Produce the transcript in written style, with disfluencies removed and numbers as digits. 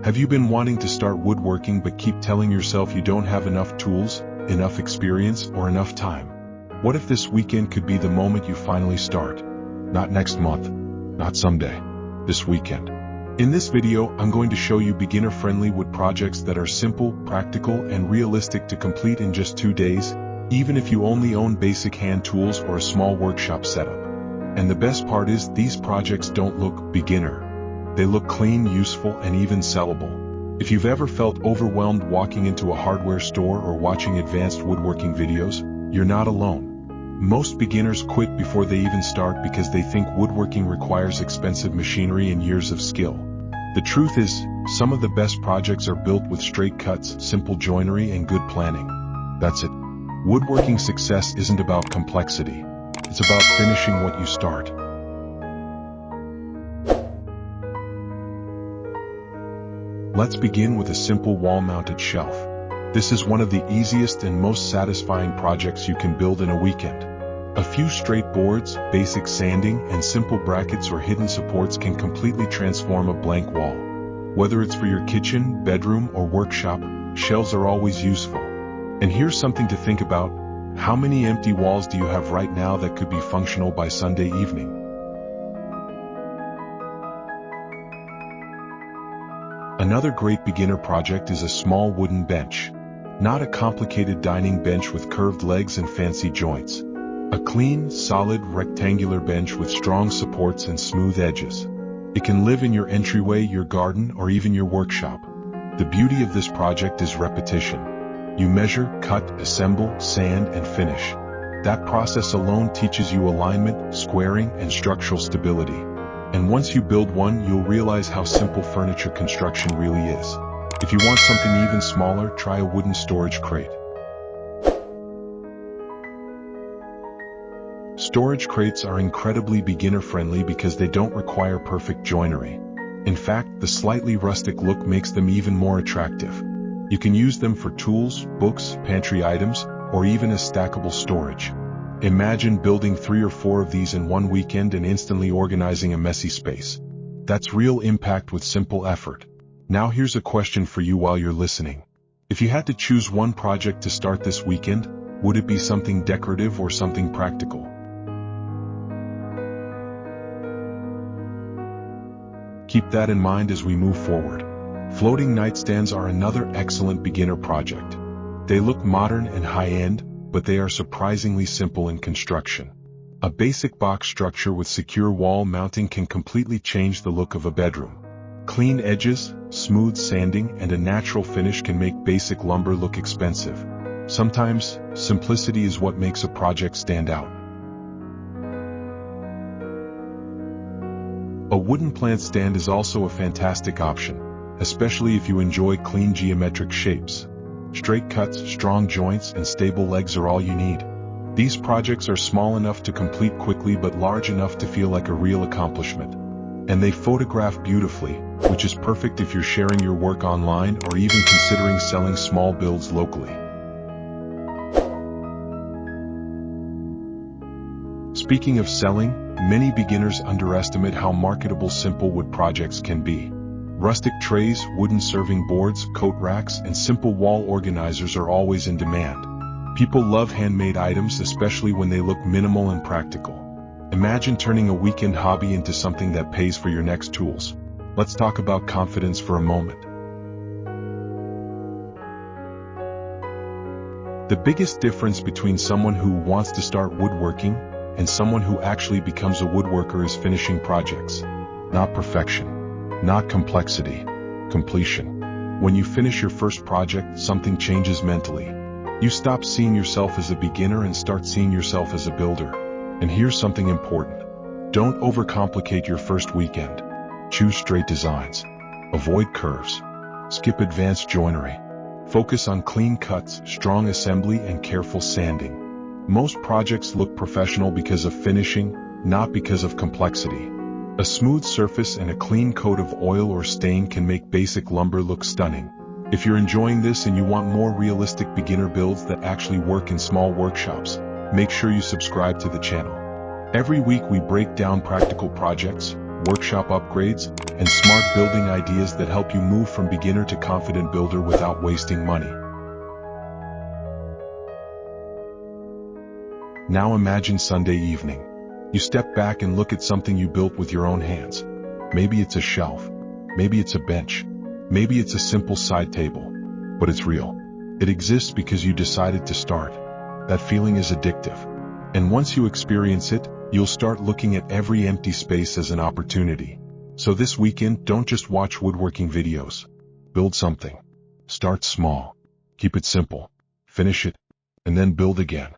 Have you been wanting to start woodworking but keep telling yourself you don't have enough tools, enough experience, or enough time? What if this weekend could be the moment you finally start? Not next month, not someday, this weekend. In this video, I'm going to show you beginner-friendly wood projects that are simple, practical, and realistic to complete in just 2 days, even if you only own basic hand tools or a small workshop setup. And the best part is, these projects don't look beginner. They look clean, useful, and even sellable. If you've ever felt overwhelmed walking into a hardware store or watching advanced woodworking videos, you're not alone. Most beginners quit before they even start because they think woodworking requires expensive machinery and years of skill. The truth is, some of the best projects are built with straight cuts, simple joinery, and good planning. That's it. Woodworking success isn't about complexity. It's about finishing what you start. Let's begin with a simple wall-mounted shelf. This is one of the easiest and most satisfying projects you can build in a weekend. A few straight boards, basic sanding, and simple brackets or hidden supports can completely transform a blank wall. Whether it's for your kitchen, bedroom, or workshop, shelves are always useful. And here's something to think about. How many empty walls do you have right now that could be functional by Sunday evening? Another great beginner project is a small wooden bench. Not a complicated dining bench with curved legs and fancy joints. A clean, solid, rectangular bench with strong supports and smooth edges. It can live in your entryway, your garden, or even your workshop. The beauty of this project is repetition. You measure, cut, assemble, sand, and finish. That process alone teaches you alignment, squaring, and structural stability. And once you build one, you'll realize how simple furniture construction really is. If you want something even smaller, try a wooden storage crate. Storage crates are incredibly beginner-friendly because they don't require perfect joinery. In fact, the slightly rustic look makes them even more attractive. You can use them for tools, books, pantry items, or even as stackable storage. Imagine building 3 or 4 of these in one weekend and instantly organizing a messy space. That's real impact with simple effort. Now here's a question for you while you're listening. If you had to choose one project to start this weekend, would it be something decorative or something practical? Keep that in mind as we move forward. Floating nightstands are another excellent beginner project. They look modern and high-end, but they are surprisingly simple in construction. A basic box structure with secure wall mounting can completely change the look of a bedroom. Clean edges, smooth sanding, and a natural finish can make basic lumber look expensive. Sometimes, simplicity is what makes a project stand out. A wooden plant stand is also a fantastic option, especially if you enjoy clean geometric shapes. Straight cuts, strong joints, and stable legs are all you need. These projects are small enough to complete quickly but large enough to feel like a real accomplishment. And they photograph beautifully, which is perfect if you're sharing your work online or even considering selling small builds locally. Speaking of selling, many beginners underestimate how marketable simple wood projects can be. Rustic trays, wooden serving boards, coat racks, and simple wall organizers are always in demand. People love handmade items, especially when they look minimal and practical. Imagine turning a weekend hobby into something that pays for your next tools. Let's talk about confidence for a moment. The biggest difference between someone who wants to start woodworking and someone who actually becomes a woodworker is finishing projects. Not perfection. Not complexity, completion. When you finish your first project, something changes mentally. You stop seeing yourself as a beginner and start seeing yourself as a builder. And here's something important. Don't overcomplicate your first weekend. Choose straight designs. Avoid curves. Skip advanced joinery. Focus on clean cuts, strong assembly, and careful sanding. Most projects look professional because of finishing, not because of complexity. A smooth surface and a clean coat of oil or stain can make basic lumber look stunning. If you're enjoying this and you want more realistic beginner builds that actually work in small workshops, make sure you subscribe to the channel. Every week we break down practical projects, workshop upgrades, and smart building ideas that help you move from beginner to confident builder without wasting money. Now imagine Sunday evening. You step back and look at something you built with your own hands. Maybe it's a shelf. Maybe it's a bench. Maybe it's a simple side table. But it's real. It exists because you decided to start. That feeling is addictive. And once you experience it, you'll start looking at every empty space as an opportunity. So this weekend, don't just watch woodworking videos. Build something. Start small. Keep it simple. Finish it. And then build again.